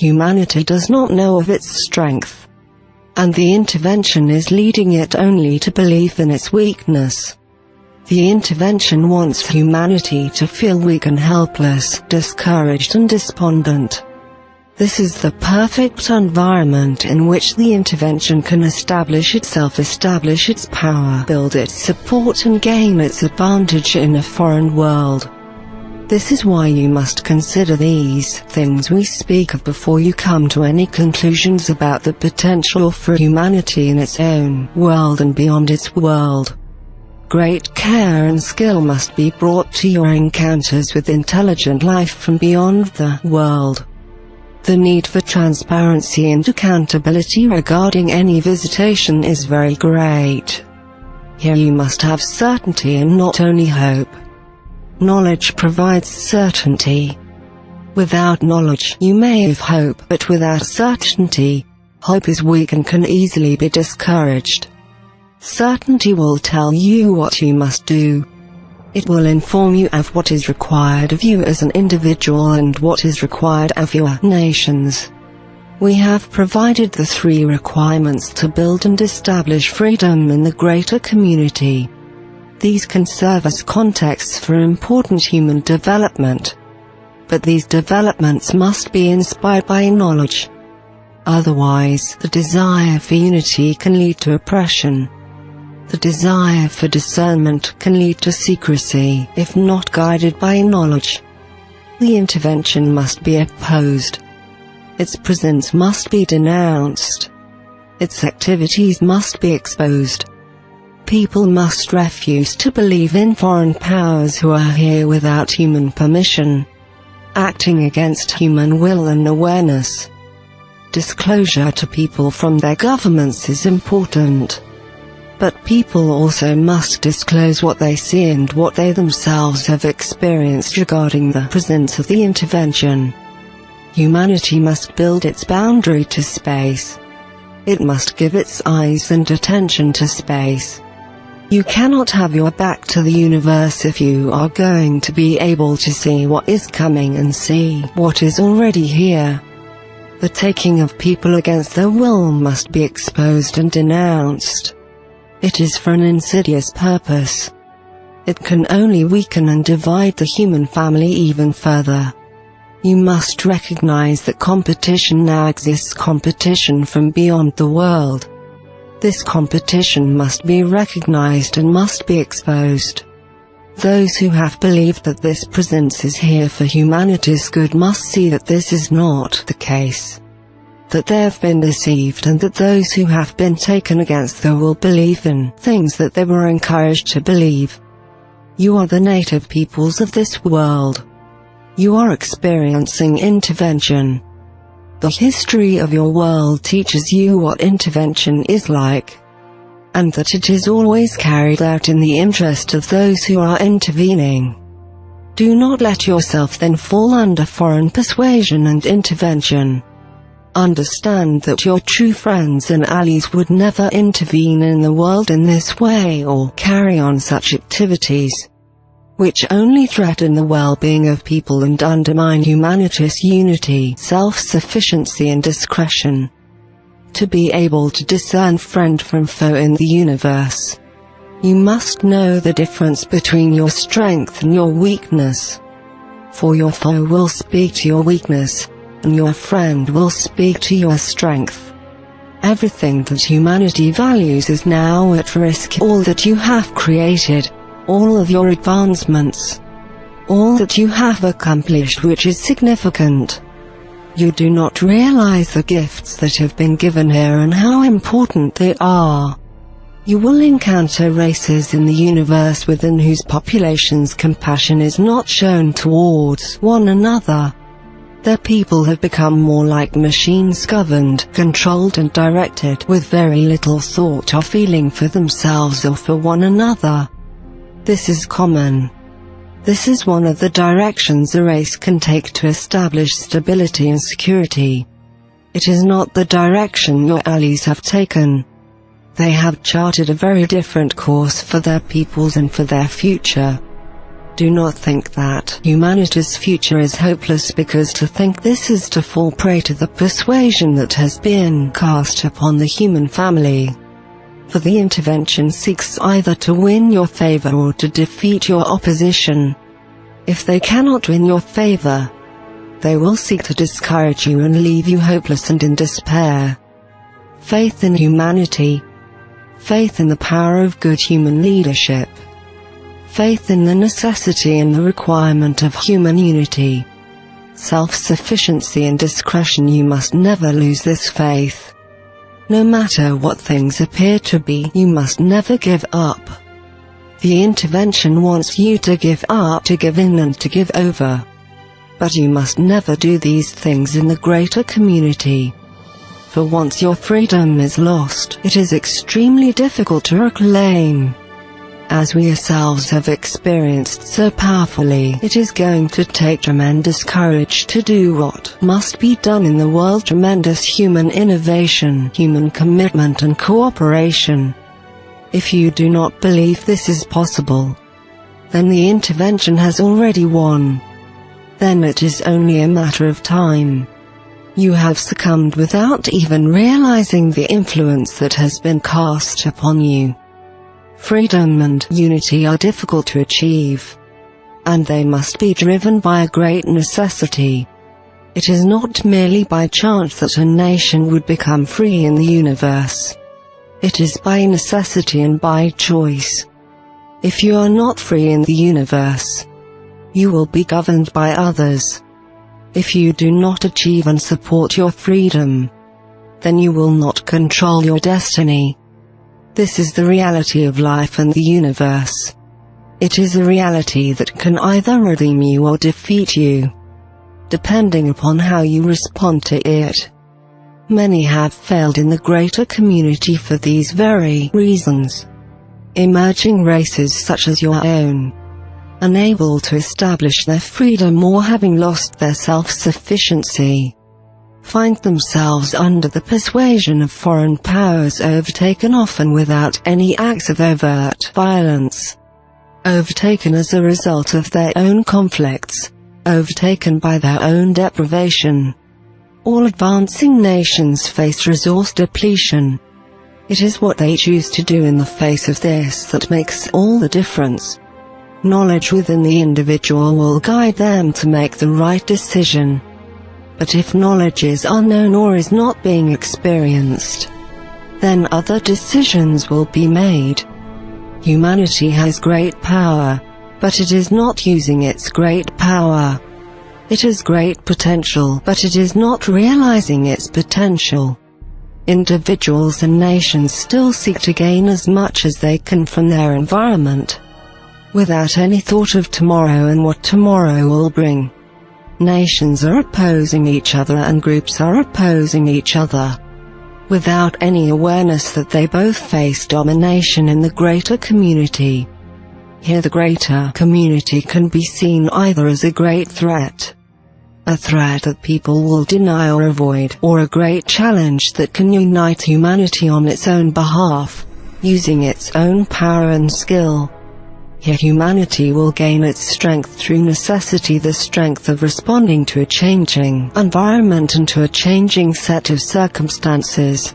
Humanity does not know of its strength, and the intervention is leading it only to believe in its weakness. The intervention wants humanity to feel weak and helpless, discouraged and despondent. This is the perfect environment in which the intervention can establish itself, establish its power, build its support and gain its advantage in a foreign world. This is why you must consider these things we speak of before you come to any conclusions about the potential for humanity in its own world and beyond its world. Great care and skill must be brought to your encounters with intelligent life from beyond the world. The need for transparency and accountability regarding any visitation is very great. Here you must have certainty and not only hope. Knowledge provides certainty. Without knowledge, you may have hope, but without certainty, hope is weak and can easily be discouraged. Certainty will tell you what you must do. It will inform you of what is required of you as an individual and what is required of your nations. We have provided the 3 requirements to build and establish freedom in the greater community. These can serve as contexts for important human development. But these developments must be inspired by knowledge. Otherwise, the desire for unity can lead to oppression. The desire for discernment can lead to secrecy, if not guided by knowledge. The intervention must be opposed. Its presence must be denounced. Its activities must be exposed. People must refuse to believe in foreign powers who are here without human permission, acting against human will and awareness. Disclosure to people from their governments is important. But people also must disclose what they see and what they themselves have experienced regarding the presence of the intervention. Humanity must build its boundary to space. It must give its eyes and attention to space. You cannot have your back to the universe if you are going to be able to see what is coming and see what is already here. The taking of people against their will must be exposed and denounced. It is for an insidious purpose. It can only weaken and divide the human family even further. You must recognize that competition now exists, competition from beyond the world. This competition must be recognized and must be exposed. Those who have believed that this presence is here for humanity's good must see that this is not the case. That they have been deceived and that those who have been taken against their will believe in things that they were encouraged to believe. You are the native peoples of this world. You are experiencing intervention. The history of your world teaches you what intervention is like, and that it is always carried out in the interest of those who are intervening. Do not let yourself then fall under foreign persuasion and intervention. Understand that your true friends and allies would never intervene in the world in this way or carry on such activities, which only threaten the well-being of people and undermine humanity's unity, self-sufficiency and discretion. To be able to discern friend from foe in the universe, you must know the difference between your strength and your weakness. For your foe will speak to your weakness, and your friend will speak to your strength. Everything that humanity values is now at risk. All that you have created, all of your advancements, all that you have accomplished which is significant. You do not realize the gifts that have been given here and how important they are. You will encounter races in the universe within whose populations compassion is not shown towards one another. Their people have become more like machines, governed, controlled and directed, with very little thought or feeling for themselves or for one another. This is common. This is one of the directions a race can take to establish stability and security. It is not the direction your allies have taken. They have charted a very different course for their peoples and for their future. Do not think that humanity's future is hopeless, because to think this is to fall prey to the persuasion that has been cast upon the human family. For the intervention seeks either to win your favor or to defeat your opposition. If they cannot win your favor, they will seek to discourage you and leave you hopeless and in despair. Faith in humanity. Faith in the power of good human leadership. Faith in the necessity and the requirement of human unity. Self-sufficiency and discretion. You must never lose this faith. No matter what things appear to be, you must never give up. The intervention wants you to give up, to give in and to give over. But you must never do these things in the greater community. For once your freedom is lost, it is extremely difficult to reclaim. As we ourselves have experienced so powerfully, it is going to take tremendous courage to do what must be done in the world. Tremendous human innovation, human commitment and cooperation. If you do not believe this is possible, then the intervention has already won. Then it is only a matter of time. You have succumbed without even realizing the influence that has been cast upon you. Freedom and unity are difficult to achieve, and they must be driven by a great necessity. It is not merely by chance that a nation would become free in the universe. It is by necessity and by choice. If you are not free in the universe, you will be governed by others. If you do not achieve and support your freedom, then you will not control your destiny. This is the reality of life and the universe. It is a reality that can either redeem you or defeat you, depending upon how you respond to it. Many have failed in the greater community for these very reasons. Emerging races such as your own, unable to establish their freedom or having lost their self-sufficiency, find themselves under the persuasion of foreign powers, overtaken often without any acts of overt violence, overtaken as a result of their own conflicts, overtaken by their own deprivation. All advancing nations face resource depletion. It is what they choose to do in the face of this that makes all the difference. Knowledge within the individual will guide them to make the right decision. But if knowledge is unknown or is not being experienced, then other decisions will be made. Humanity has great power, but it is not using its great power. It has great potential, but it is not realizing its potential. Individuals and nations still seek to gain as much as they can from their environment, without any thought of tomorrow and what tomorrow will bring. Nations are opposing each other and groups are opposing each other, without any awareness that they both face domination in the greater community. Here the greater community can be seen either as a great threat, a threat that people will deny or avoid, or a great challenge that can unite humanity on its own behalf, using its own power and skill. Here humanity will gain its strength through necessity, the strength of responding to a changing environment and to a changing set of circumstances.